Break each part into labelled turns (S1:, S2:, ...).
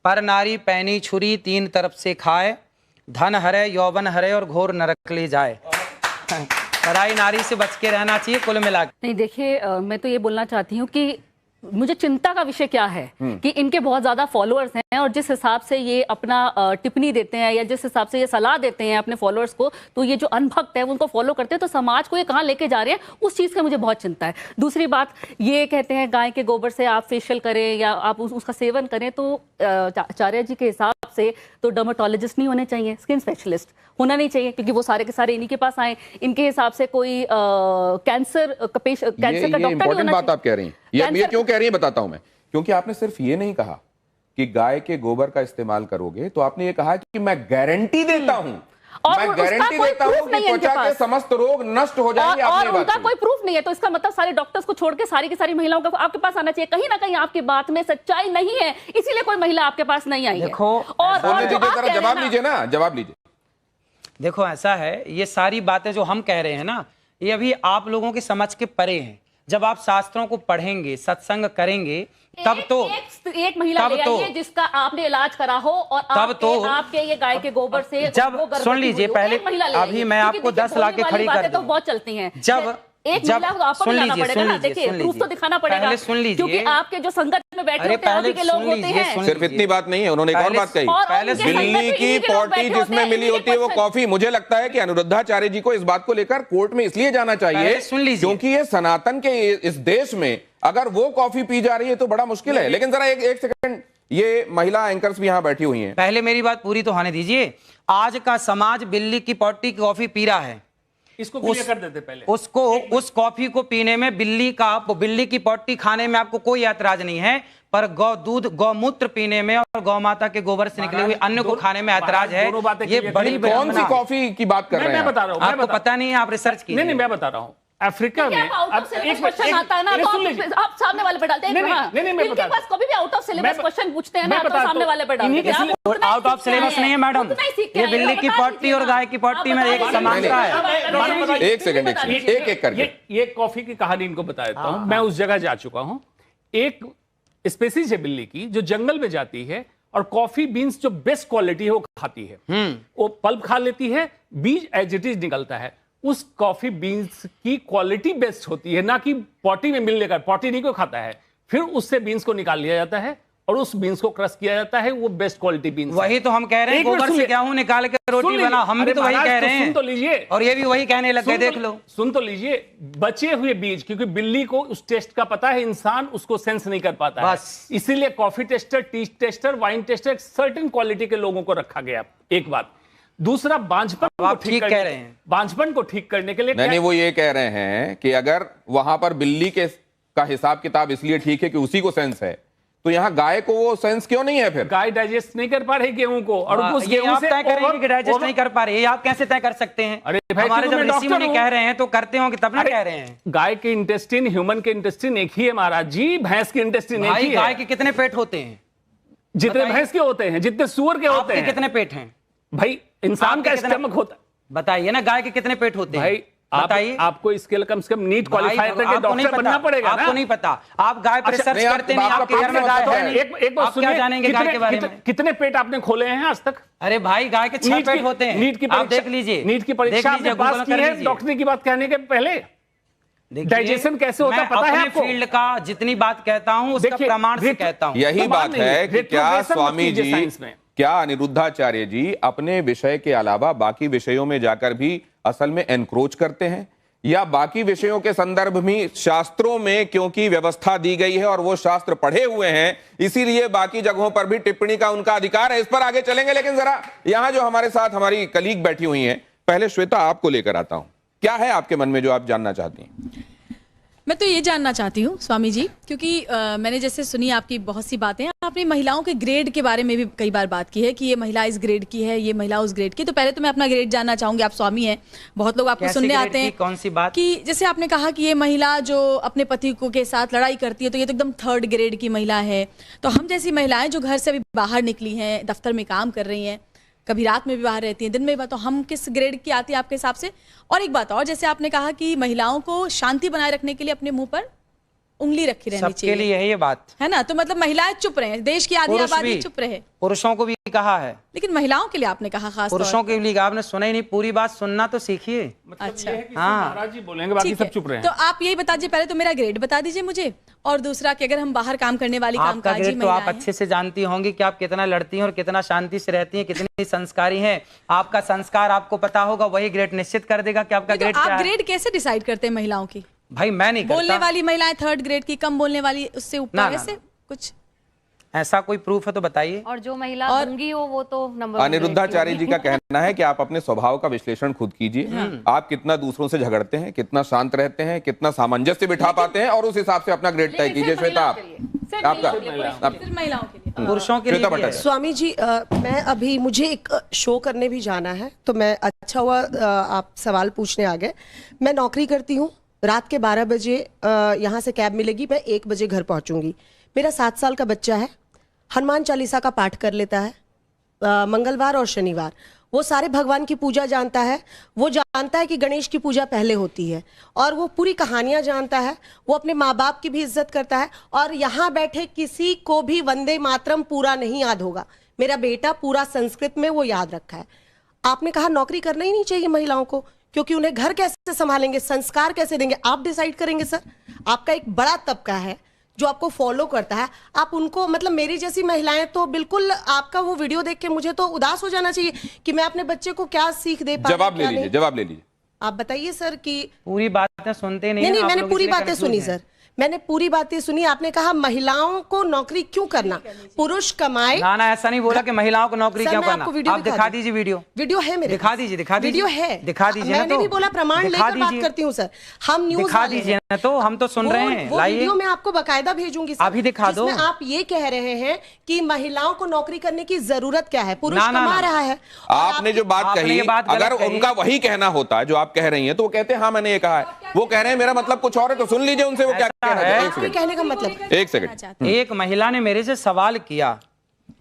S1: पर नारी पैनी छुरी तीन तरफ से खाए, धन हरे यौवन हरे और घोर नरक ले जाए। पराई नारी से बच के रहना चाहिए कुल मिला के।
S2: नहीं देखिए, मैं तो ये बोलना चाहती हूँ कि मुझे चिंता का विषय क्या है कि इनके बहुत ज्यादा फॉलोअर्स हैं और जिस हिसाब से ये अपना टिप्पणी देते हैं या जिस हिसाब से ये सलाह देते हैं अपने फॉलोअर्स को, तो ये जो अनभक्त है उनको फॉलो करते हैं, तो समाज को ये कहाँ लेके जा रहे हैं उस चीज का मुझे बहुत चिंता है। दूसरी बात, ये कहते हैं गाय के गोबर से आप फेशियल करें या आप उसका सेवन करें, तो आचार्य जी के हिसाब से तो डर्मेटोलॉजिस्ट नहीं होने चाहिए, स्किन स्पेशलिस्ट होना नहीं चाहिए, क्योंकि वो सारे के सारे इन्हीं के पास आए। इनके हिसाब से कोई कैंसर का डॉक्टर नहीं होना
S3: बात आप कह रही हैं। ये क्यों कह रही है बताता हूं मैं। क्योंकि आपने सिर्फ ये नहीं कहा कि गाय के गोबर का इस्तेमाल करोगे, तो आपने ये कहा कि मैं गारंटी देता हूं, मैं गारंटी देता हूं कि त्वचा के समस्त रोग नष्ट हो जाएंगे।
S2: और उनका कोई प्रूफ नहीं है, तो इसका मतलब सारे डॉक्टर्स को छोड़ के सारी की सारी महिलाओं को आपके पास आना चाहिए। कहीं ना कहीं आपकी बात में सच्चाई नहीं है, इसीलिए कोई महिला आपके पास नहीं आई है।
S3: और जवाब लीजिए ना, जवाब लीजिए।
S1: देखो ऐसा है, ये सारी बातें जो हम कह रहे हैं ना, ये अभी आप लोगों के समझ के परे हैं। जब आप शास्त्रों को पढ़ेंगे, सत्संग करेंगे, तब तो
S2: एक महिला ले आइए जिसका आपने इलाज करा हो और
S1: तब तो
S2: आपके ये गाय के गोबर से
S1: जब सुन लीजिए पहले, अभी मैं आपको 10 लाख के खड़ी कर दूं,
S2: तो बहुत चलती हैं।
S1: जब
S2: एक महिला को आपको दिखाना पड़ेगा ना, देखिए प्रूफ तो दिखाना पड़ेगा, क्योंकि आपके जो संगत में बैठे होते हैं अभी के लोग होते हैं।
S3: सिर्फ इतनी बात नहीं है, उन्होंने एक और बात कही, बिल्ली की पॉटी जिसमें मिली होती है वो कॉफी। मुझे लगता है कि अनुरुद्धाचार्य जी को इस बात को लेकर कोर्ट में इसलिए जाना चाहिए क्योंकि ये सनातन के इस देश में अगर वो कॉफी पी जा रही है तो बड़ा मुश्किल है। लेकिन जरा एक सेकंड, ये महिला एंकर्स भी यहाँ बैठी हुई हैं,
S1: पहले मेरी बात पूरी तो होने दीजिए। आज का समाज बिल्ली की पॉटी की कॉफी पी रहा है,
S4: इसको क्लियर कर देते पहले।
S1: उसको उस कॉफी को पीने में, बिल्ली की पॉटी खाने में आपको कोई ऐतराज नहीं है, पर गौ दूध गौमूत्र पीने में और गौ माता के गोबर से निकले हुए अन्न को खाने में ऐतराज है। ये बड़ी
S3: कौन सी कॉफी की बात कर रहे हैं?
S4: मैं बता रहा हूं,
S1: आपको पता नहीं है, आप रिसर्च कीजिए।
S4: नहीं, मैं बता रहा हूं। अफ्रीका में
S2: क्वेश्चन आता है ना, तो आप सामने वाले पे डालते हैं। इनके पास कभी भी आउट ऑफ सिलेबस क्वेश्चन पूछते हैं ना, तो सामने वाले पे डालते हैं।
S1: आउट ऑफ सिलेबस नहीं है मैडम, ये बिल्ली की पॉटी और गाय की पॉटी में एक समानता है।
S3: एक सेकंड, एक करके
S4: ये कॉफी की कहानी इनको बता देता हूं। मैं उस जगह जा चुका हूं। एक स्पेसीज है बिल्ली की जो जंगल में जाती है और कॉफी बीन्स जो बेस्ट क्वालिटी है वो खाती है। वो पल्प खा लेती है, बीज एज इट इज निकलता है। उस कॉफी बीन्स की क्वालिटी बेस्ट होती है, ना कि पॉटी में मिलने का। पॉटी नहीं को खाता है, फिर उससे बीन्स को निकाल लिया जाता है और उस बीन्स को क्रश किया जाता है, वो बेस्ट क्वालिटी बीन्स।
S1: वही तो हम कह रहे हैं, गोबर से गेहूं निकाल के रोटी बना, हम भी तो वही कह रहे हैं।
S4: सुन तो लीजिए,
S1: और ये भी वही कहने लग गए, देख लो।
S4: सुन तो लीजिए, बचे हुए बीज, क्योंकि बिल्ली को उस टेस्ट का पता है, इंसान उसको सेंस नहीं कर पाता है, इसीलिए coffee tester, T tester, wine taster, certain quality के लोगों को रखा गया। एक बात। दूसरा, बांझपन को ठीक कह रहे हैं, बांझपन को ठीक करने के लिए
S3: नहीं, वो ये कह रहे हैं कि अगर वहां पर बिल्ली के का हिसाब किताब इसलिए ठीक है कि उसी को सेंस है, तो यहाँ गाय को वो सेंस क्यों नहीं है? फिर
S4: गाय डाइजेस्ट नहीं कर पा रही गेहूं को, और उस गेहूं से
S1: तय करेंगे कि डाइजेस्ट नहीं कर पा रही है, आप कैसे तय कर सकते हैं?
S4: अरे भाई,
S1: हमारे जब ऋषि मुनि कह रहे हैं तो करते होंगे तब ना कह रहे हैं।
S4: गाय के इंटेस्टिन, ह्यूमन के इंटेस्टिन एक ही है महाराज जी, भैंस के इंटेस्टिन एक ही है।
S1: गाय के कितने पेट होते हैं?
S4: जितने भैंस के होते हैं, जितने सुअर के होते हैं।
S1: कितने पेट हैं
S4: भाई? इंसान का स्टमक होता है,
S1: बताइए ना। गाय के कितने पेट होते हैं
S4: भाई? बताइए। आपको इसके लिए कम से कम नीट क्वालिफाई करके डॉक्टर बनना पड़ेगा ना।
S1: आपको नहीं पता, आप गाय पर रिसर्च करते नहीं, आपके घर में गाय है।
S4: एक बात सुनिए,
S1: जानेंगे गाय के बारे में?
S4: कितने पेट आपने खोले हैं आज तक?
S1: अरे भाई, गाय के 6 पेट होते हैं।
S4: नीट की परीक्षा देख लीजिए, नीट की परीक्षा आपने पास की है डॉक्टरी की बात कहने के पहले। डाइजेशन कैसे होता है पता है आपको?
S1: फील्ड का जितनी बात कहता हूं उसका प्रमाण से कहता हूं।
S3: यही बात है कि क्या स्वामी जी, क्या अनिरुद्धाचार्य जी अपने विषय के अलावा बाकी विषयों में जाकर भी असल में एनक्रोच करते हैं, या बाकी विषयों के संदर्भ में शास्त्रों में क्योंकि व्यवस्था दी गई है और वो शास्त्र पढ़े हुए हैं, इसीलिए बाकी जगहों पर भी टिप्पणी का उनका अधिकार है? इस पर आगे चलेंगे, लेकिन जरा यहां जो हमारे साथ हमारी कलीग बैठी हुई हैं, पहले श्वेता आपको लेकर आता हूं। क्या है आपके मन में जो आप जानना चाहती हैं?
S5: मैं तो ये जानना चाहती हूँ स्वामी जी, क्योंकि मैंने जैसे सुनी आपकी बहुत सी बातें, आपने महिलाओं के ग्रेड के बारे में भी कई बार बात की है कि ये महिला इस ग्रेड की है, ये महिला उस ग्रेड की। तो पहले तो मैं अपना ग्रेड जानना चाहूंगी। आप स्वामी हैं, बहुत लोग आपको सुनने आते हैं।
S1: कौन सी बात?
S5: कि जैसे आपने कहा कि ये महिला जो अपने पति को के साथ लड़ाई करती है, तो ये तो एकदम 3rd ग्रेड की महिला है। तो हम जैसी महिलाएं जो घर से अभी बाहर निकली हैं, दफ्तर में काम कर रही हैं, कभी रात में भी बाहर रहती हैं, दिन में भी, तो हम किस ग्रेड की आती है आपके हिसाब से? और एक बात और, जैसे आपने कहा कि महिलाओं को शांति बनाए रखने के लिए अपने मुंह पर उंगली रखी रहनी
S1: सबके
S5: चाहिए,
S1: लिए है ये बात।
S5: है ना। तो मतलब महिलाएं चुप रहे, देश की आधी
S1: पुरुष
S5: आबादी
S1: भी,
S5: चुप रहे,
S1: पुरुषों को भी कहा है,
S5: लेकिन महिलाओं के लिए आपने कहा खास तौर
S1: पुरुषों के लिए आपने सुना ही नहीं, पूरी बात सुनना तो सीखिए।
S5: अच्छा,
S4: महाराज जी बोलेंगे, बाकी
S5: ठीक
S4: सब
S5: है।
S4: चुप रहे हैं।
S5: तो आप यही बता दीजिए, पहले तो मेरा ग्रेड बता दीजिए मुझे, और दूसरा कि अगर हम बाहर काम करने वाली
S1: आपका
S5: कामकाजी
S1: ग्रेड तो आप
S5: महिलाएं हैं,
S1: अच्छे से जानती होंगी कि आप कितना लड़ती हैं और कितना शांति से रहती हैं, कितनी संस्कारी हैं। आपका संस्कार आपको पता होगा, वही ग्रेड निश्चित कर देगा कि आपका
S5: नहीं,
S1: ग्रेड
S5: तो
S1: क्या
S5: आप
S1: है।
S5: ग्रेड कैसे डिसाइड करते हैं महिलाओं की?
S1: भाई मैं नहीं
S5: बोलने
S1: करता,
S5: वाली महिलाएं 3rd ग्रेड की, कम बोलने वाली उससे
S1: ना,
S5: ऊपर,
S1: ना,
S5: ऐसे कुछ?
S1: ऐसा कोई प्रूफ है तो बताइए।
S2: और जो महिला गूंगी हो वो तो नंबर
S3: अनिरुद्धाचार्य जी का कहना है कि आप अपने स्वभाव का विश्लेषण खुद कीजिए। आप कितना दूसरों से झगड़ते हैं, कितना शांत रहते हैं, कितना सामंजस्य बिठा पाते हैं, और उस हिसाब से अपना ग्रेड तय कीजिए। श्वेता, आपका
S5: सिर्फ महिलाओं के लिए।
S1: पुरुषों के लिए
S3: श्वेता
S1: भी है।
S3: भट्टाचार्य।
S6: स्वामी जी, मैं अभी मुझे एक शो करने भी जाना है, तो मैं अच्छा हुआ आप सवाल पूछने आ गए। मैं नौकरी करती हूँ, रात के 12 बजे यहाँ से कैब मिलेगी, मैं 1 बजे घर पहुँचूंगी। मेरा 7 साल का बच्चा है, हनुमान चालीसा का पाठ कर लेता है मंगलवार और शनिवार। वो सारे भगवान की पूजा जानता है, वो जानता है कि गणेश की पूजा पहले होती है, और वो पूरी कहानियां जानता है। वो अपने माँ बाप की भी इज्जत करता है, और यहाँ बैठे किसी को भी वंदे मातरम पूरा नहीं याद होगा। मेरा बेटा पूरा संस्कृत में वो याद रखा है। आपने कहा नौकरी करना ही नहीं चाहिए महिलाओं को, क्योंकि उन्हें घर कैसे संभालेंगे, संस्कार कैसे देंगे, आप डिसाइड करेंगे। सर, आपका एक बड़ा तबका है जो आपको फॉलो करता है, आप उनको, मतलब मेरी जैसी महिलाएं तो बिल्कुल, आपका वो वीडियो देख के मुझे तो उदास हो जाना चाहिए कि मैं अपने बच्चे को क्या सीख दे पाऊं।
S3: जवाब ले लीजिए, जवाब ले लीजिए।
S6: आप बताइए सर कि
S1: पूरी बातें सुनते नहीं,
S6: नहीं,
S1: आप
S6: मैंने
S1: लोग
S6: पूरी
S1: इसलिए
S6: बातें
S1: confuse
S6: सुनी
S1: हैं।
S6: सर, मैंने पूरी बातें सुनी। आपने कहा महिलाओं को नौकरी क्यों करना, पुरुष कमाए।
S1: ना ना, ऐसा नहीं बोला कि महिलाओं को नौकरी
S6: सर,
S1: क्यों
S6: मैं
S1: करना।
S6: आपको वीडियो
S1: आप दिखा दीजिए वीडियो।
S6: वीडियो है मेरे
S1: दिखा
S6: पास।
S1: दीजिए, दिखा दीजिए।
S6: वीडियो है,
S1: दिखा दीजिए ना।
S6: मैंने
S1: तो
S6: भी बोला प्रमाण
S1: दिखा
S6: लेकर बात
S1: दीजिए।
S6: करती हूँ सर, हम न्यूज़
S1: दिखा
S6: वाले
S1: दीजिए
S6: हैं।
S1: ना, तो हम तो सुन रहे हैं,
S6: वो
S1: लाइए।
S6: वीडियो मैं आपको बकायदा भेजूंगी सर,
S1: अभी दिखा दो।
S6: जिसमें आप ये कह रहे हैं कि महिलाओं को नौकरी करने की जरूरत क्या है, पुरुष
S1: ना, ना,
S6: कमा
S1: ना।
S6: रहा है। और
S3: आपने जो बात
S1: आपने
S3: कही,
S1: ये बात गलत
S3: अगर
S1: कही।
S3: उनका वही कहना होता है जो आप कह रही हैं, तो वो कहते हैं हाँ मैंने ये कहा है। वो कह रहे हैं मेरा मतलब कुछ और है, तो सुन लीजिए उनसे वो क्या
S1: ऐसा
S3: कहना
S1: है।
S3: है।
S6: आपके कहने का मतलब,
S3: एक सेकंड।
S1: एक महिला ने मेरे से सवाल किया,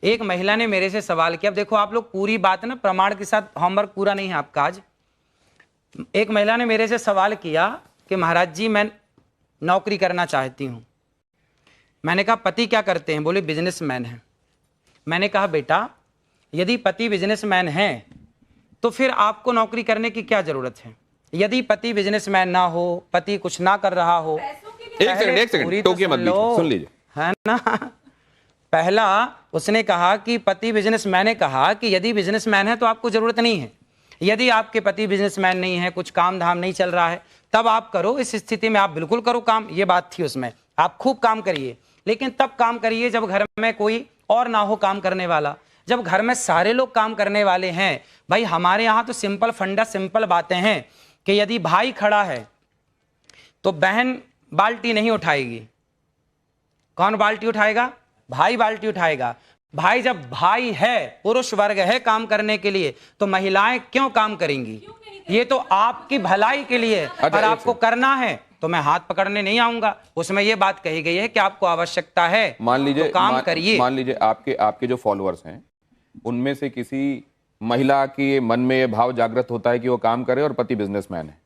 S1: एक महिला ने मेरे से सवाल किया। अब देखो आप लोग पूरी बात ना प्रमाण के साथ, होमवर्क पूरा नहीं है आपका आज। एक महिला ने मेरे से सवाल किया कि महाराज जी मैं नौकरी करना चाहती हूं। मैंने कहा पति क्या करते हैं? बोले बिजनेसमैन है। मैंने कहा बेटा यदि पति बिजनेसमैन है तो फिर आपको नौकरी करने की क्या जरूरत है? यदि पति बिजनेसमैन ना हो, पति कुछ ना कर रहा हो,
S3: एक सेकंड टोकिए मत, सुन लीजिए,
S1: है ना। पहला उसने कहा कि पति बिजनेसमैन ने कहा कि यदि बिजनेसमैन है तो आपको जरूरत नहीं है। यदि आपके पति बिजनेसमैन नहीं है, कुछ काम धाम नहीं चल रहा है, तब आप करो। इस स्थिति में आप बिल्कुल करो काम, ये बात थी उसमें। आप खूब काम करिए, लेकिन तब काम करिए जब घर में कोई और ना हो काम करने वाला। जब घर में सारे लोग काम करने वाले हैं, भाई हमारे यहाँ तो सिंपल फंडा, सिंपल बातें हैं कि यदि भाई खड़ा है तो बहन बाल्टी नहीं उठाएगी। कौन बाल्टी उठाएगा? भाई बाल्टी उठाएगा। भाई जब भाई है, पुरुष वर्ग है काम करने के लिए, तो महिलाएं क्यों काम करेंगी? ये तो आपकी भलाई के लिए। अगर आपको करना है तो मैं हाथ पकड़ने नहीं आऊंगा। उसमें ये बात कही गई है कि आपको आवश्यकता है,
S3: मान लीजिए
S1: तो काम करिए।
S3: मान लीजिए आपके जो फॉलोअर्स हैं उनमें से किसी महिला के मन में ये भाव जागृत होता है कि वो काम करे और पति बिजनेसमैन है,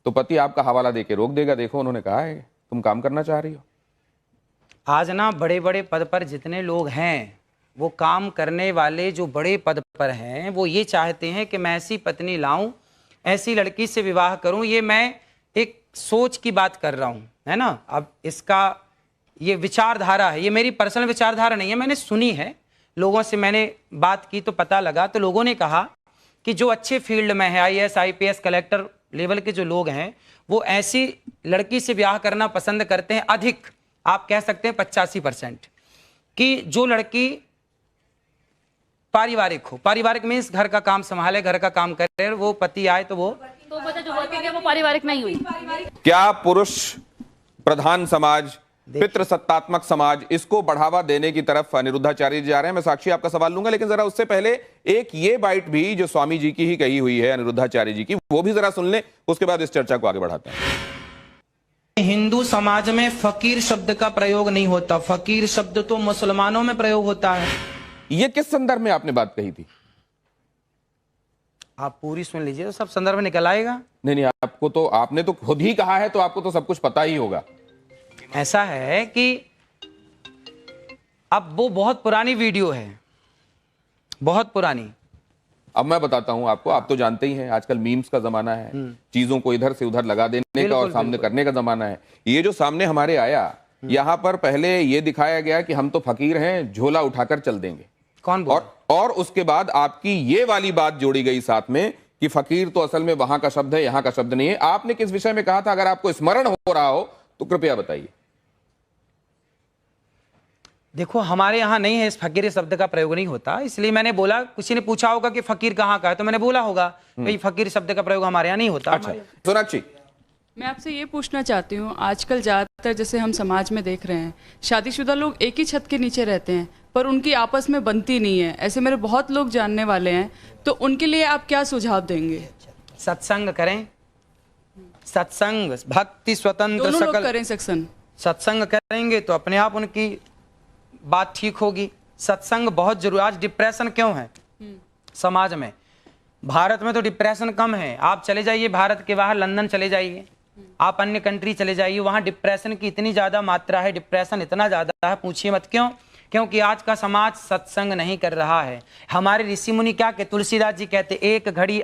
S3: तो पति आपका हवाला देके रोक देगा, देखो उन्होंने कहा है तुम काम करना चाह रही हो।
S1: आज ना बड़े बड़े पद पर जितने लोग हैं, वो काम करने वाले जो बड़े पद पर हैं, वो ये चाहते हैं कि मैं ऐसी पत्नी लाऊं, ऐसी लड़की से विवाह करूं। ये मैं एक सोच की बात कर रहा हूं, है ना। अब इसका ये विचारधारा है, ये मेरी पर्सनल विचारधारा नहीं है, मैंने सुनी है, लोगों से मैंने बात की तो पता लगा। तो लोगों ने कहा कि जो अच्छे फील्ड में है, IAS IPS कलेक्टर लेवल के जो लोग हैं, वो ऐसी लड़की से ब्याह करना पसंद करते हैं। अधिक आप कह सकते हैं 85% कि जो लड़की पारिवारिक हो। पारिवारिक मीन्स घर का काम संभाले, घर का काम करे, वो पति आए तो वो
S2: जो वर्किंग है वो पारिवारिक नहीं हुई।
S3: क्या पुरुष प्रधान समाज, पितृसत्तात्मक समाज, इसको बढ़ावा देने की तरफ अनिरुद्धाचार्य जी जा रहे हैं? मैं साक्षी आपका सवाल लूंगा, लेकिन जरा उससे पहले एक ये बाइट भी जो स्वामी जी की ही कही हुई है, अनिरुद्धाचार्य जी की, वो भी जरा सुन लें, उसके बाद इस चर्चा को आगे बढ़ाते हैं।
S1: हिंदू समाज में फकीर शब्द का प्रयोग नहीं होता। फकीर शब्द तो मुसलमानों में प्रयोग होता है।
S3: ये किस संदर्भ में आपने बात कही थी?
S1: आप पूरी सुन लीजिए तो सब संदर्भ निकल आएगा।
S3: नहीं, आपको तो, आपने तो खुद ही कहा है, तो आपको तो सब कुछ पता ही होगा।
S1: ऐसा है कि अब वो बहुत पुरानी वीडियो है, बहुत पुरानी।
S3: अब मैं बताता हूं आपको, आप तो जानते ही हैं आजकल मीम्स का जमाना है, चीजों को इधर से उधर लगा देने का और सामने करने का जमाना है। ये जो सामने हमारे आया, यहाँ पर पहले ये दिखाया गया कि हम तो फकीर हैं, झोला उठाकर चल देंगे।
S1: कौन बोल?
S3: और उसके बाद आपकी ये वाली बात जोड़ी गई साथ में कि फकीर तो असल में वहां का शब्द है, यहां का शब्द नहीं है। आपने किस विषय में कहा था? अगर आपको स्मरण हो रहा हो तो कृपया बताइए।
S1: देखो, हमारे यहाँ नहीं है, इस फकीर शब्द का प्रयोग नहीं होता, इसलिए मैंने बोला। किसी ने पूछा होगा कि फकीर कहाँ का है, तो मैंने बोला होगा भाई फकीर शब्द का प्रयोग हमारे यहाँ नहीं होता।
S3: अच्छा, सोनाक्षी,
S7: मैं आपसे ये पूछना चाहती हूँ, आजकल ज़्यादातर जैसे हम समाज में देख रहे हैं, शादीशुदा लोग एक ही छत के नीचे रहते हैं पर उनकी आपस में बनती नहीं है। ऐसे मेरे बहुत लोग जानने वाले हैं, तो उनके लिए आप क्या सुझाव देंगे?
S1: सत्संग करें, सत्संग, भक्ति, स्वतंत्र,
S7: दोनों लोग
S1: सकल
S7: करें सत्संग।
S1: सत्संग करेंगे तो अपने आप उनकी बात ठीक होगी। सत्संग बहुत जरूरी। आज डिप्रेशन क्यों है समाज में? भारत में तो डिप्रेशन कम है। आप चले जाइए भारत के बाहर, लंदन चले जाइए, आप अन्य कंट्री चले जाइए, वहां डिप्रेशन की इतनी ज्यादा मात्रा है, डिप्रेशन इतना ज्यादा है, पूछिए मत। क्यों? क्योंकि आज का समाज सत्संग नहीं कर रहा है। हमारे ऋषि मुनि क्या कहते? तुलसीदास जी कहते, एक घड़ी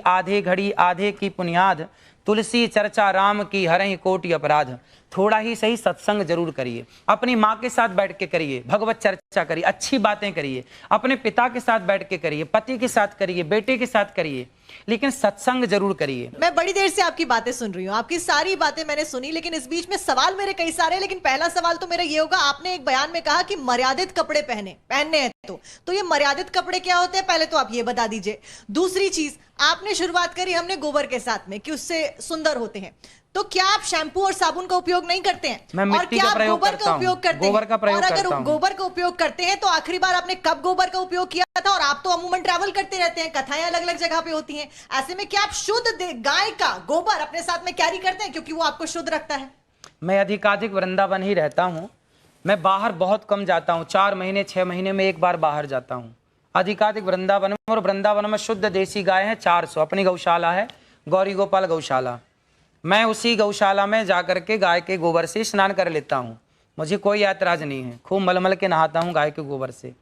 S1: आधे की पुनियाद, तुलसी चर्चा राम की हरहि कोटि अपराध। थोड़ा ही सही सत्संग जरूर करिए, अपनी माँ के साथ बैठ के करिए, भगवत चर्चा करिए, अच्छी बातें करिए, अपने पिता के साथ बैठ के करिए, पति के साथ करिए, बेटे के साथ करिए, लेकिन सत्संग जरूर करिए।
S8: मैं बड़ी देर से आपकी बातें सुन रही हूँ, आपकी सारी बातें मैंने सुनी, लेकिन इस बीच में सवाल मेरे कई सारे हैं। लेकिन पहला सवाल तो मेरा ये होगा, आपने एक बयान में कहा कि मर्यादित कपड़े पहनने हैं, तो ये मर्यादित कपड़े क्या होते हैं, पहले तो आप ये बता दीजिए। दूसरी चीज, आपने शुरुआत करी हमने गोबर के साथ में कि उससे सुंदर होते हैं, तो क्या आप शैम्पू और साबुन का उपयोग नहीं करते हैं? और क्या आप गोबर का उपयोग करते हैं? और अगर गोबर का उपयोग करते हैं तो आखिरी बार आपने कब गोबर का उपयोग किया था? और आप तो अमूमन ट्रैवल करते रहते हैं, कथाएं अलग अलग जगह पे होती हैं, ऐसे में क्या आप शुद्ध गाय का गोबर अपने साथ में कैरी करते हैं क्योंकि वो आपको शुद्ध रखता है?
S1: मैं अधिकाधिक वृंदावन ही रहता हूँ, मैं बाहर बहुत कम जाता हूँ, 4 महीने 6 महीने में एक बार बाहर जाता हूँ। अधिकाधिक वृंदावन में, और वृंदावन में शुद्ध देसी गाय है 400, अपनी गौशाला है गौरी गोपाल गौशाला। मैं उसी गौशाला में जाकर के गाय के गोबर से स्नान कर लेता हूँ, मुझे कोई ऐतराज नहीं है। खूब मलमल के नहाता हूँ गाय के गोबर से,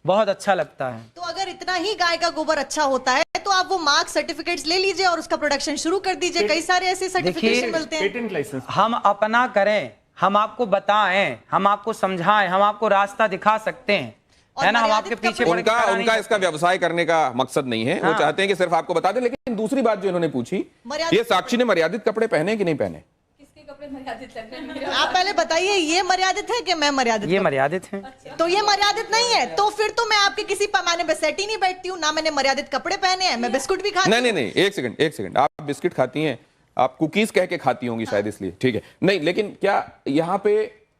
S1: बहुत अच्छा लगता है।
S8: तो अगर इतना ही गाय का गोबर अच्छा होता है तो आप वो मार्क सर्टिफिकेट्स ले लीजिए और उसका प्रोडक्शन शुरू कर दीजिए। कई सारे ऐसे सर्टिफिकेशन मिलते हैं।
S4: पेटेंट लाइसेंस
S1: हम अपना करें, हम आपको बताएं, हम आपको समझाएं, हम आपको रास्ता दिखा सकते हैं, है ना? हम आपके पीछे
S3: उनका इसका व्यवसाय करने का मकसद नहीं है। वो चाहते हैं कि सिर्फ आपको बता दें। लेकिन दूसरी बात जो इन्होंने पूछी, ये साक्षी ने मर्यादित कपड़े पहने कि नहीं पहने?
S8: किसके कपड़े मर्यादित है? आप पहले बताइए, ये मर्यादित है कि मैं मर्यादित?
S1: ये मर्यादित है।
S8: तो ये मर्यादित नहीं है, तो फिर तो मैं आपके किसी पैमाने पे सेट ही नहीं बैठती हूँ ना। मैंने मर्यादित कपड़े पहने हैं, मैं बिस्कुट भी खाती हूँ।
S3: नहीं, एक सेकंड, आप बिस्किट खाती हैं, आप कुकीज कह के खाती होंगी शायद, इसलिए ठीक है। नहीं, लेकिन क्या यहाँ पे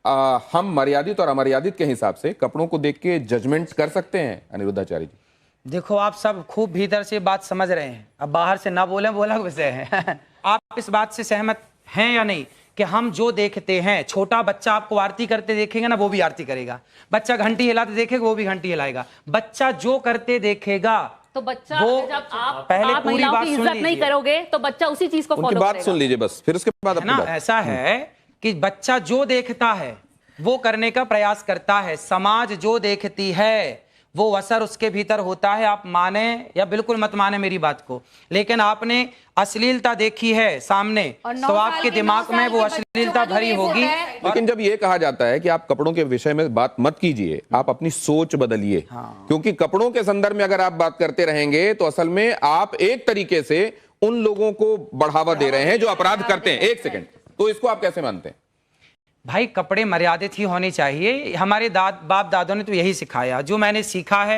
S3: हम मर्यादित और अमर्यादित के हिसाब से कपड़ों को देख के जजमेंट कर सकते हैं अनिरुद्धाचार्य जी?
S1: देखो, आप सब खूब भीतर से बात समझ रहे हैं, अब बाहर से ना बोले बोला विषय है। आप इस बात से सहमत हैं या नहीं कि हम जो देखते हैं, छोटा बच्चा आपको आरती करते देखेगा ना, वो भी आरती करेगा, बच्चा घंटी हिलाते देखेगा, वो भी घंटी हिलाएगा। बच्चा जो करते देखेगा
S2: तो बच्चा,
S1: वो
S2: जब आप
S1: पहले
S2: आप
S1: पूरी
S2: महिलाओं
S1: बात
S2: की
S1: सुन
S2: इज्जत नहीं
S1: लीजिए।
S2: करोगे तो बच्चा उसी चीज को
S3: उनकी
S2: फॉलो
S3: बात
S2: करेगा।
S3: सुन लीजिए बस, फिर उसके बाद अपनी
S1: ना
S3: बात।
S1: ऐसा है कि बच्चा जो देखता है वो करने का प्रयास करता है, समाज जो देखती है वो असर उसके भीतर होता है। आप माने या बिल्कुल मत माने मेरी बात को, लेकिन आपने अश्लीलता देखी है सामने तो आपके दिमाग में वो अश्लीलता भरी होगी।
S3: लेकिन जब ये कहा जाता है कि आप कपड़ों के विषय में बात मत कीजिए, आप अपनी सोच बदलिए। क्योंकि कपड़ों के संदर्भ में अगर आप बात करते रहेंगे तो असल में आप एक तरीके से उन लोगों को बढ़ावा दे रहे हैं जो अपराध करते हैं। एक सेकंड, तो इसको आप कैसे मानते हैं?
S1: भाई, कपड़े मर्यादित ही होने चाहिए। हमारे बाप दादों ने तो यही सिखाया, जो मैंने सीखा है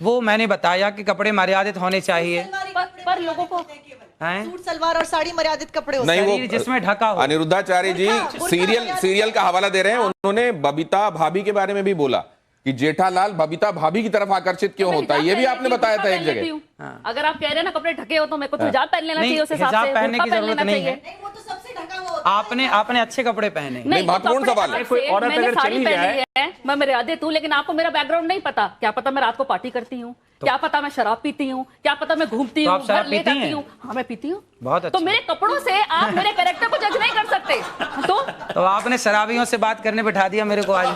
S1: वो मैंने बताया कि कपड़े मर्यादित होने चाहिए।
S2: पर लोगों को
S8: सूट सलवार और साड़ी मर्यादित कपड़े होते
S3: नहीं,
S8: हैं।
S3: वो
S1: जिसमें ढका हो।
S3: अनिरुद्धाचार्य जी सीरियल का हवाला दे रहे हैं। उन्होंने बबीता भाभी के बारे में भी बोला कि जेठालाल बबीता भाभी की तरफ आकर्षित क्यों होता है, ये भी आपने बताया था एक जगह।
S2: अगर आप कह रहे हैं ना कपड़े ढके हो तो मेरे को तो हिजाब पहन लेना चाहिए, उस हिसाब
S1: हिजाब
S2: से
S1: पहनने की जरूरत नहीं है।
S8: वो तो सबसे ढका हुआ होता है।
S1: आपने अच्छे कपड़े पहने।
S3: नहीं, महत्वपूर्ण सवाल है।
S4: कोई औरत
S2: मैंने
S4: अगर
S2: साड़ी
S4: चली
S2: पहनी
S4: जाए,
S2: है मैं मर्यादित हूँ, लेकिन आपको मेरा बैकग्राउंड नहीं पता। क्या पता मैं रात को पार्टी करती हूँ, क्या पता मैं शराब पीती हूँ, क्या पता मैं घूमती हूँ, घर ले जाती हूँ। हाँ, मैं पीती हूँ।
S1: बहुत अच्छा।
S2: तो मेरे कपड़ों से आप मेरे कैरेक्टर को जज नहीं कर सकते।
S1: तो आपने शराबियों से बात करने बिठा दिया मेरे को आज।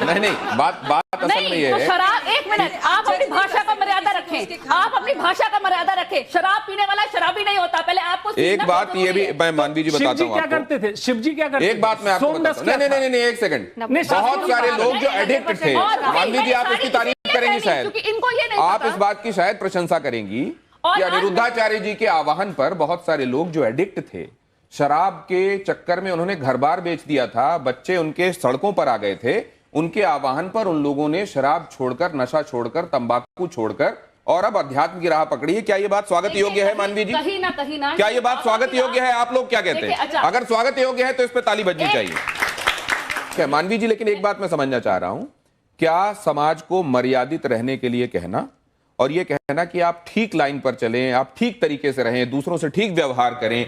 S3: नहीं, बात असल में ये
S2: तो
S3: है।
S2: शराब, एक मिनट, आप अपनी भाषा का मर्यादा रखें, आप अपनी भाषा का मर्यादा रखें। शराब पीने वाला शराबी नहीं होता। पहले आपको
S3: एक बात ये भी मैं मानवी जी बताता हूँ
S4: क्या करते थे शिव जी, क्या करते
S3: एक बात मैं आपको बताता हूँ। नहीं, एक सेकंड। बहुत सारे लोग जो एडिक्ट थे, मानवी जी आप इसकी तारीफ करेंगी शायद,
S2: इनको ये नहीं
S3: आप
S2: पता।
S3: इस बात की शायद प्रशंसा करेंगी कि अनिरुद्धाचार्य जी के आह्वान पर बहुत सारे लोग जो एडिक्ट थे, शराब के चक्कर में उन्होंने घर बार बेच दिया था, बच्चे उनके सड़कों पर आ गए थे, उनके आह्वान पर उन लोगों ने शराब छोड़कर, नशा छोड़कर, तंबाकू छोड़कर और अब अध्यात्म की राह पकड़ी है। क्या ये बात स्वागत योग्य है मानवी जी?
S2: कहीं ना
S3: क्या ये बात स्वागत योग्य है? आप लोग क्या कहते हैं?
S2: अच्छा।
S3: अगर स्वागत योग्य है तो इस पर ताली बजनी चाहिए। क्या मानवी जी, लेकिन एक बात मैं समझना चाह रहा हूं, क्या समाज को मर्यादित रहने के लिए कहना और ये कहना कि आप ठीक लाइन पर चलें, आप ठीक तरीके से रहें, दूसरों से ठीक व्यवहार करें,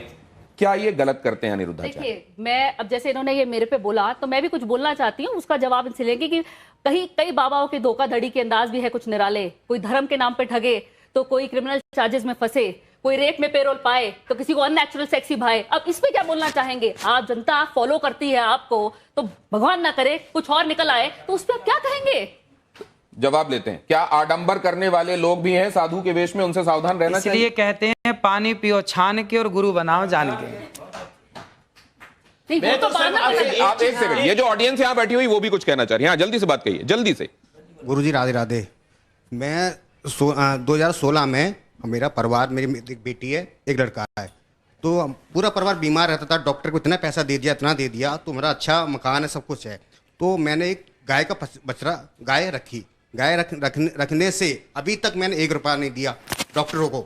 S3: क्या ये गलत करते हैं अनिरुद्धाचार्य?
S2: देखिए, मैं अब जैसे इन्होंने ये मेरे पे बोला तो मैं भी कुछ बोलना चाहती हूँ, उसका जवाब इनसे लेंगे कि कई बाबाओं के धोखाधड़ी के अंदाज भी है कुछ निराले। कोई धर्म के नाम पे ठगे तो कोई क्रिमिनल चार्जेस में फंसे, कोई रेप में पेरोल पाए तो किसी को अननेचुरल सेक्सी भाए। अब इस पे क्या बोलना चाहेंगे? आप जनता फॉलो करती है आपको, तो भगवान ना करे कुछ और निकल आए तो उस पर आप क्या कहेंगे?
S3: जवाब लेते हैं। क्या आडंबर करने वाले लोग भी हैं साधु के वेश में, उनसे सावधान रहना चाहिए?
S1: इसलिए कहते हैं पानी पियो छान के और गुरु बनाओ जान के।
S2: नहीं, वो तो बाद में
S3: आप एक सेकंड, ये जो ऑडियंस यहाँ बैठी हुई वो भी कुछ कहना चाह रही है। हाँ, जल्दी से बात कहिए, जल्दी से।
S9: गुरुजी राधे राधे। मैं 2016 में, मेरा परिवार, मेरी एक बेटी है, एक लड़का है, तो पूरा परिवार बीमार रहता था। डॉक्टर को इतना पैसा दे दिया, इतना दे दिया, तो मेरा अच्छा मकान है, सब कुछ है। तो मैंने एक गाय का बछड़ा गाय रखी। गाय रखने से अभी तक मैंने 1 रुपया नहीं दिया डॉक्टरों को,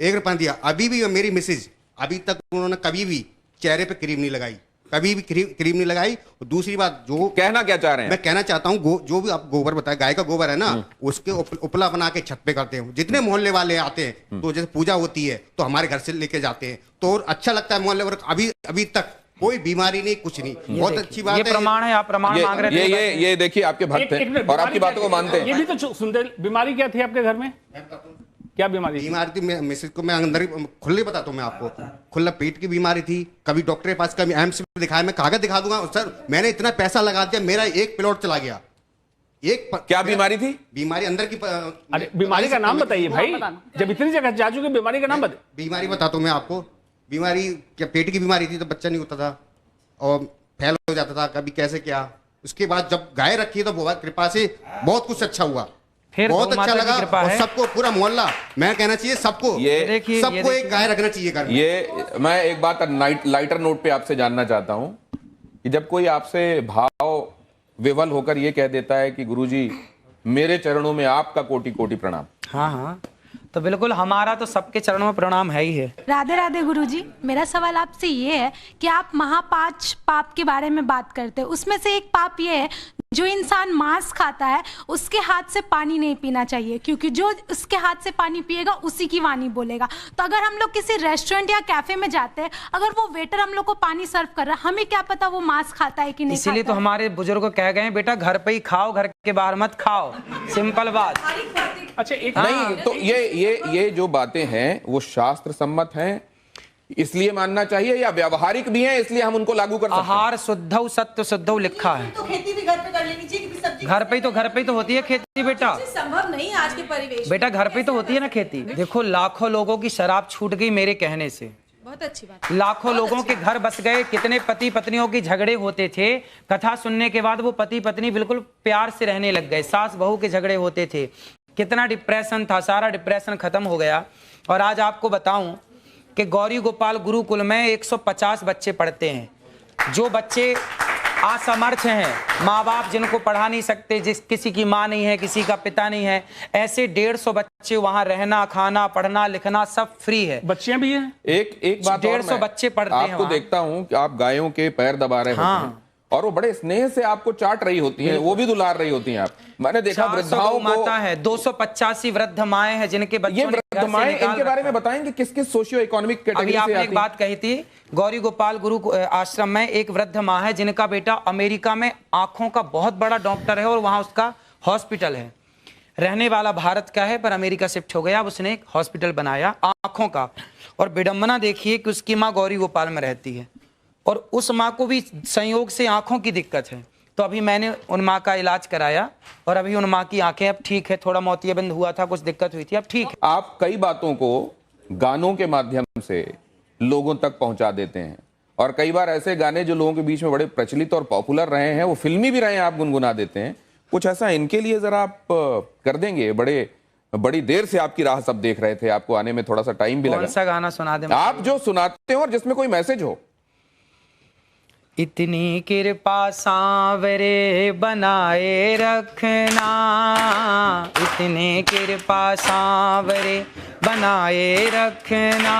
S9: 1 रुपया दिया। अभी भी मेरी मिसेज, अभी तक उन्होंने कभी भी चेहरे पे क्रीम नहीं लगाई, कभी भी क्रीम नहीं लगाई। दूसरी बात, जो
S3: कहना क्या चाह रहे हैं?
S9: मैं कहना चाहता हूँ, जो भी आप गोबर बताए, गाय का गोबर है ना, उसके उपला बना के छत पे करते हैं। जितने मोहल्ले वाले आते हैं, तो जैसे पूजा होती है तो हमारे घर से लेके जाते हैं, तो अच्छा लगता है मोहल्ले वर्ग। अभी तक कोई बीमारी नहीं, कुछ नहीं। बहुत अच्छी बात है।
S1: ये प्रमाण है, आप प्रमाण मांग रहे थे।
S3: ये देखिए, आपके भक्त हैं और आपकी बातों को मानते हैं।
S4: ये भी तो सुनते। बीमारी क्या थी आपके घर में? क्या बीमारी
S9: थी? मिसेज को मैं अंदर खुले बताता हूँ मैं आपको, खुला पेट की बीमारी थी। कभी डॉक्टर के पास, कभी एम्स में दिखाया, मैं कागज दिखा दूंगा सर, मैंने इतना पैसा लगा दिया, मेरा एक प्लॉट चला गया।
S3: क्या बीमारी थी?
S9: बीमारी अंदर की।
S4: अरे बीमारी का नाम बताइए भाई, जब इतनी जगह जा चुके, बीमारी का नाम बताइए।
S9: बीमारी बताता हूँ मैं आपको। बीमारी क्या, पेट की बीमारी थी, तो बच्चा नहीं होता था और फैल हो जाता था, कभी कैसे क्या। उसके बाद जब गाय रखी तो भगवान कृपा से बहुत कुछ अच्छा हुआ, बहुत अच्छा लगा। और सबको, पूरा मोहल्ला, मैं कहना चाहिए सबको, सबको एक गाय रखना चाहिए घर में।
S3: ये मैं एक बात लाइटर नोट पे आपसे जानना चाहता हूं कि जब कोई आपसे भाव विवल होकर ये कह देता है कि गुरुजी मेरे चरणों में आपका कोटि कोटि प्रणाम।
S1: हाँ, तो बिल्कुल हमारा तो सबके चरणों में प्रणाम है ही है।
S10: राधे राधे गुरुजी, मेरा सवाल आपसे ये है कि आप महापांच पाप के बारे में बात करते हैं, उसमें से एक पाप ये है, जो इंसान मांस खाता है उसके हाथ से पानी नहीं पीना चाहिए, क्योंकि जो उसके हाथ से पानी पिएगा उसी की वाणी बोलेगा। तो अगर हम लोग किसी रेस्टोरेंट या कैफे में जाते हैं, अगर वो वेटर हम लोग को पानी सर्व कर रहा है, हमें क्या पता वो मांस खाता है कि नहीं।
S1: इसीलिए तो हमारे बुजुर्ग कह गए बेटा घर पे ही खाओ, घर के बाहर मत खाओ, सिंपल बात।
S4: अच्छा, एक
S3: नहीं तो ये जो बातें हैं वो शास्त्र सम्मत हैं, इसलिए मानना चाहिए, या व्यावहारिक भी हैं इसलिए हम उनको लागू कर सकते हैं?
S1: आहार शुद्धौ सत्य शुद्धौ लिखा है।
S8: तो खेती भी घर पे कर लेनी चाहिए, क्योंकि सब्जी
S1: घर पे ही तो होती है खेती बेटा।
S8: संभव नहीं आज के परिवेश
S1: बेटा घर पे तो होती है ना खेती। देखो लाखों लोगों की शराब छूट गई मेरे कहने से।
S8: बहुत अच्छी बात।
S1: लाखों लोगों के घर बस गए। कितने पति पत्नियों के झगड़े होते थे, कथा सुनने के बाद वो पति पत्नी बिल्कुल प्यार से रहने लग गए। सास बहू के झगड़े होते थे, कितना डिप्रेशन था, सारा डिप्रेशन खत्म हो गया। और आज आपको बताऊं कि गौरी गोपाल गुरुकुल में 150 बच्चे पढ़ते हैं। जो बच्चे असमर्थ हैं, माँ बाप जिनको पढ़ा नहीं सकते, किसी की माँ नहीं है, किसी का पिता नहीं है, ऐसे 150 बच्चे वहाँ रहना, खाना, पढ़ना, लिखना सब फ्री है।
S4: बच्चियां भी हैं।
S3: एक बात,
S1: 150 बच्चे पढ़ते हैं।
S3: आपको देखता हूँ कि आप गायों के पैर दबा रहे हैं और वो बड़े स्नेह से आपको चाट रही होती हैं, वो भी दुलार रही होती हैं आप। मैंने देखा वृद्धाओं को
S1: माता है, 285 वृद्ध माएं हैं जिनके बच्चों
S3: ये वृद्ध माएं, इनके बारे में बताएंगे किस किस सोशियो इकोनॉमिक कैटेगरी से आती हैं?
S1: आपने एक बात कही थी, गौरी गोपाल गुरु आश्रम में एक वृद्ध माँ है जिनका बेटा अमेरिका में आंखों का बहुत बड़ा डॉक्टर है और वहां उसका हॉस्पिटल है। रहने वाला भारत का है पर अमेरिका शिफ्ट हो गया, उसने एक हॉस्पिटल बनाया आंखों का। और विडंबना देखिए कि उसकी माँ गौरी गोपाल में रहती है और उस माँ को भी संयोग से आंखों की दिक्कत है। तो अभी मैंने उन माँ का इलाज कराया और अभी उन माँ की आंखें अब ठीक है, थोड़ा मोतियाबिंद हुआ था, कुछ दिक्कत हुई थी, अब ठीक है।
S3: आप कई बातों को गानों के माध्यम से लोगों तक पहुंचा देते हैं और कई बार ऐसे गाने जो लोगों के बीच में बड़े प्रचलित और पॉपुलर रहे हैं, वो फिल्मी भी रहे हैं, आप गुनगुना देते हैं। कुछ ऐसा इनके लिए जरा आप कर देंगे? बड़ी देर से आपकी राह सब देख रहे थे, आपको आने में थोड़ा सा टाइम भी लगा।
S1: कौन सा गाना सुना दें
S3: आप जो सुनाते हो और जिसमें कोई मैसेज हो?
S1: इतनी कृपा सांवरे बनाए रखना, इतनी कृपा सांवरे बनाए रखना,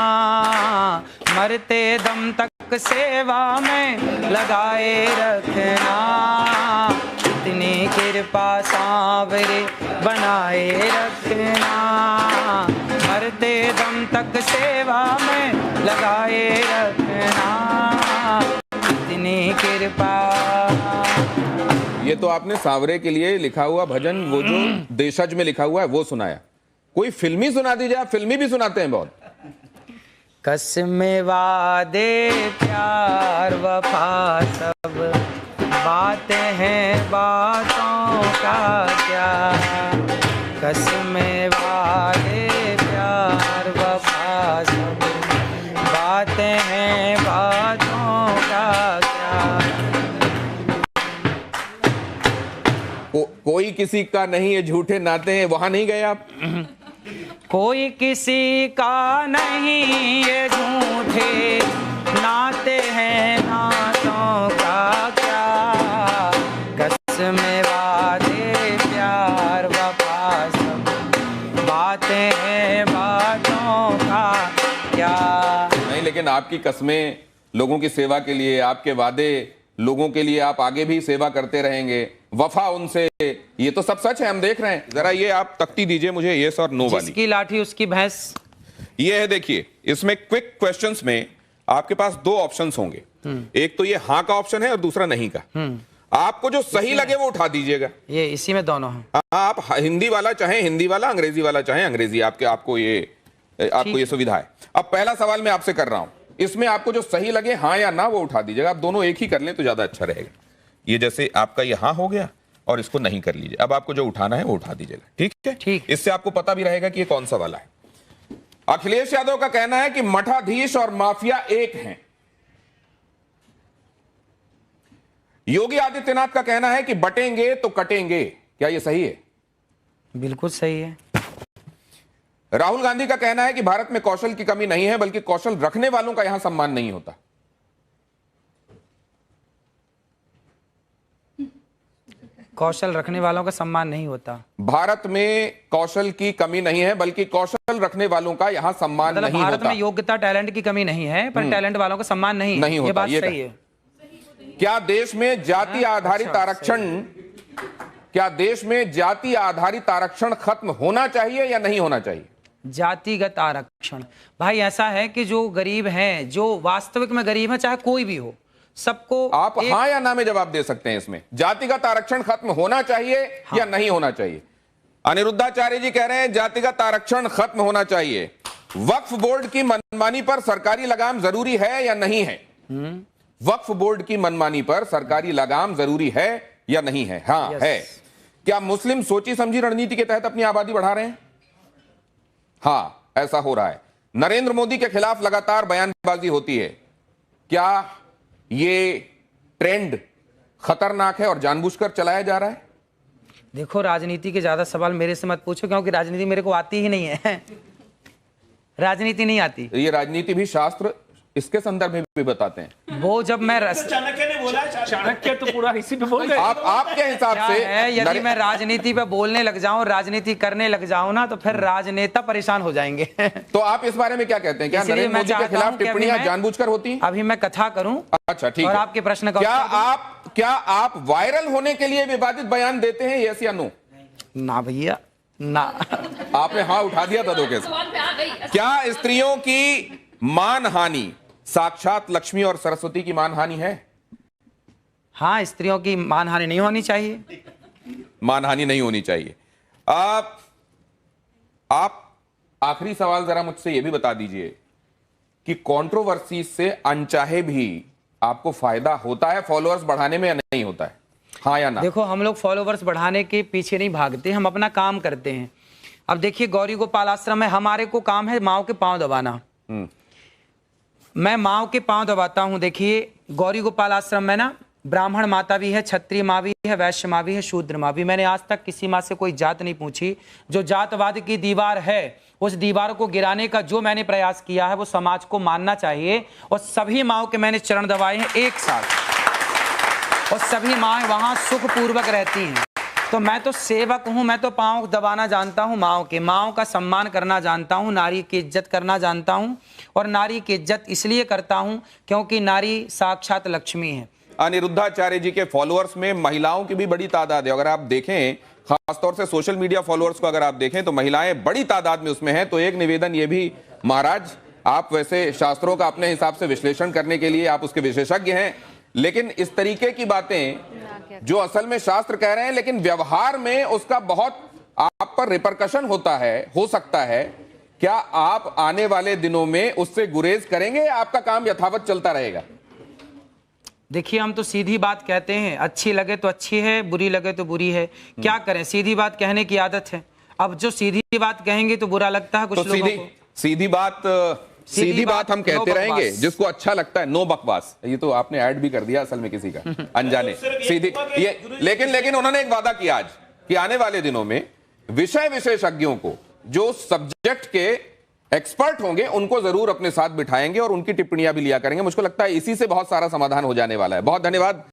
S1: मरते दम तक सेवा में लगाए रखना, इतनी कृपा सांवरे बनाए रखना, मरते दम तक सेवा में लगाए रखना, इतनी कृपा।
S3: ये तो आपने सांवरे के लिए लिखा हुआ भजन, वो जो देशज में लिखा हुआ है वो सुनाया। कोई फिल्मी सुना दीजिए, आप फिल्मी भी सुनाते हैं बहुत।
S1: कसमें वादे प्यार वफा सब बातें हैं बातों का क्या, कसमें वादे प्यार वफा सब बातें हैं बातों का क्या।
S3: कोई किसी का नहीं है झूठे नाते हैं, वहां नहीं गए आप?
S1: कोई किसी का नहीं ये झूठे नाते हैं नातों का क्या, कसमें वादे प्यार वफा सब बातें हैं बातों का क्या।
S3: नहीं, लेकिन आपकी कस्में लोगों की सेवा के लिए, आपके वादे लोगों के लिए, आप आगे भी सेवा करते रहेंगे, वफा उनसे, ये तो सब सच है, हम देख रहे हैं। जरा ये आप तख्ती दीजिए मुझे, यस और नो वाली।
S1: जिसकी लाठी उसकी भैंस।
S3: ये है, देखिए इसमें क्विक क्वेश्चंस में आपके पास दो ऑप्शंस होंगे, एक तो ये हाँ का ऑप्शन है और दूसरा नहीं का। आपको जो सही लगे वो उठा दीजिएगा।
S1: ये इसी में दोनों हैं।
S3: आप हिंदी वाला चाहे हिंदी वाला, अंग्रेजी वाला चाहे अंग्रेजी, आपको ये सुविधा है। अब पहला सवाल मैं आपसे कर रहा हूं, इसमें आपको जो सही लगे हाँ या ना वो उठा दीजिएगा। आप दोनों एक ही कर लें तो ज्यादा अच्छा रहेगा। ये जैसे आपका ये हाँ हो गया और इसको नहीं कर लीजिए। अब आपको जो उठाना है वो उठा दीजिएगा, ठीक है?
S1: ठीक।
S3: इससे आपको पता भी रहेगा कि ये कौन सा वाला है। अखिलेश यादव का कहना है कि मठाधीश और माफिया एक हैं। योगी आदित्यनाथ का कहना है कि बटेंगे तो कटेंगे। क्या ये सही है?
S1: बिल्कुल सही है।
S3: राहुल गांधी का कहना है कि भारत में कौशल की कमी नहीं है, बल्कि कौशल रखने वालों का यहां सम्मान नहीं होता।
S1: कौशल रखने वालों का सम्मान नहीं होता।
S3: भारत में कौशल की कमी नहीं है, बल्कि कौशल रखने वालों का यहां सम्मान
S1: मतलब
S3: नहीं होता।
S1: भारत में योग्यता, टैलेंट की कमी नहीं है, पर टैलेंट वालों का सम्मान नहीं
S3: होता।
S1: ये बात सही है।
S3: क्या देश में जाति आधारित आरक्षण, क्या देश में जाति आधारित आरक्षण खत्म होना चाहिए या नहीं होना चाहिए?
S1: जातिगत आरक्षण, भाई ऐसा है कि जो गरीब हैं, जो वास्तविक में गरीब है, चाहे कोई भी हो, सबको
S3: आप हाँ या ना में जवाब दे सकते हैं। इसमें जातिगत आरक्षण खत्म होना चाहिए या नहीं होना चाहिए? अनिरुद्धाचार्य जी कह रहे हैं जातिगत आरक्षण खत्म होना चाहिए। वक्फ बोर्ड की मनमानी पर सरकारी लगाम जरूरी है या नहीं है? वक्फ बोर्ड की मनमानी पर सरकारी लगाम जरूरी है या नहीं है? हाँ है। क्या मुस्लिम सोची समझी रणनीति के तहत अपनी आबादी बढ़ा रहे हैं? हाँ, ऐसा हो रहा है। नरेंद्र मोदी के खिलाफ लगातार बयानबाजी होती है। क्या ये ट्रेंड खतरनाक है और जानबूझकर चलाया जा रहा है?
S1: देखो, राजनीति के ज्यादा सवाल मेरे से मत पूछो, क्योंकि राजनीति मेरे को आती ही नहीं है। राजनीति नहीं आती।
S3: ये राजनीति भी शास्त्र इसके संदर्भ में भी बताते हैं।
S1: वो जब मैं
S4: चाणक्य ने बोला, चाणक्य तो पूरा इसी पे बोल गए।
S3: आपके हिसाब से
S1: है, यदि मैं राजनीति पे बोलने लग जाऊं, राजनीति करने लग जाऊं ना, तो फिर राजनेता परेशान हो जाएंगे।
S3: तो आप इस बारे में क्या कहते हैं? क्या नरेंद्र मोदी के खिलाफ टिप्पणियां जानबूझकर होती हैं?
S1: अभी मैं कथा करूं।
S3: अच्छा, ठीक
S1: और
S3: है।
S1: आपके प्रश्न का
S3: क्या आप क्या आप वायरल होने के लिए विवादित बयान देते हैं, यस या नो?
S1: ना भैया ना।
S3: आपने हाँ उठा दिया था धोखे से। क्या स्त्रियों की मानहानि साक्षात लक्ष्मी और सरस्वती की मानहानि है?
S1: हाँ, स्त्रियों की मानहानि नहीं होनी चाहिए।
S3: मानहानि नहीं होनी चाहिए। आप आखिरी सवाल जरा मुझसे यह भी बता दीजिए कि कंट्रोवर्सी से अनचाहे भी आपको फायदा होता है फॉलोअर्स बढ़ाने में या नहीं होता है? हाँ या ना?
S1: देखो, हम लोग फॉलोवर्स बढ़ाने के पीछे नहीं भागते, हम अपना काम करते हैं। अब देखिए, गौरी गोपाल आश्रम में हमारे को काम है माओ के पांव दबाना। मैं माओ के पांव दबाता हूं। देखिए, गौरी गोपाल आश्रम में ना ब्राह्मण माता भी है, क्षत्रिय माँ भी है, वैश्य माँ भी है, शूद्र माँ भी। मैंने आज तक किसी माँ से कोई जात नहीं पूछी। जो जातवाद की दीवार है, उस दीवार को गिराने का जो मैंने प्रयास किया है वो समाज को मानना चाहिए। और सभी माओं के मैंने चरण दबाए हैं एक साथ, और सभी माएँ वहाँ सुखपूर्वक रहती हैं। तो मैं तो सेवक हूँ, मैं तो पाँव दबाना जानता हूँ माओं के, माओं का सम्मान करना जानता हूँ, नारी की इज्जत करना जानता हूँ। और नारी की इज्जत इसलिए करता हूँ क्योंकि नारी साक्षात लक्ष्मी है।
S3: अनिरुद्धाचार्य जी के फॉलोअर्स में महिलाओं की भी बड़ी तादाद है। अगर आप देखें, खासतौर से सोशल मीडिया फॉलोअर्स को अगर आप देखें तो महिलाएं बड़ी तादाद में उसमें हैं। तो एक निवेदन ये भी, महाराज आप वैसे शास्त्रों का अपने हिसाब से विश्लेषण करने के लिए आप उसके विशेषज्ञ हैं, लेकिन इस तरीके की बातें जो असल में शास्त्र कह रहे हैं लेकिन व्यवहार में उसका बहुत आप पर रिपरकशन होता है, हो सकता है, क्या आप आने वाले दिनों में उससे गुरेज करेंगे या आपका काम यथावत चलता रहेगा?
S1: देखिए, हम तो सीधी बात कहते हैं, अच्छी लगे तो अच्छी है, बुरी लगे तो बुरी है। क्या करें, सीधी बात कहने की आदत है। अब जो सीधी बात कहेंगे तो बुरा लगता है कुछ
S3: तो
S1: लोगों को।
S3: सीधी बात हम कहते रहेंगे, जिसको अच्छा लगता है। नो बकवास, ये तो आपने ऐड भी कर दिया असल में किसी का अनजाने। सीधी ये, लेकिन उन्होंने एक वादा किया आज कि आने वाले दिनों में विषय विशेषज्ञों को, जो सब्जेक्ट के एक्सपर्ट होंगे, उनको जरूर अपने साथ बिठाएंगे और उनकी टिप्पणियां भी लिया करेंगे। मुझको लगता है इसी से बहुत सारा समाधान हो जाने वाला है। बहुत धन्यवाद।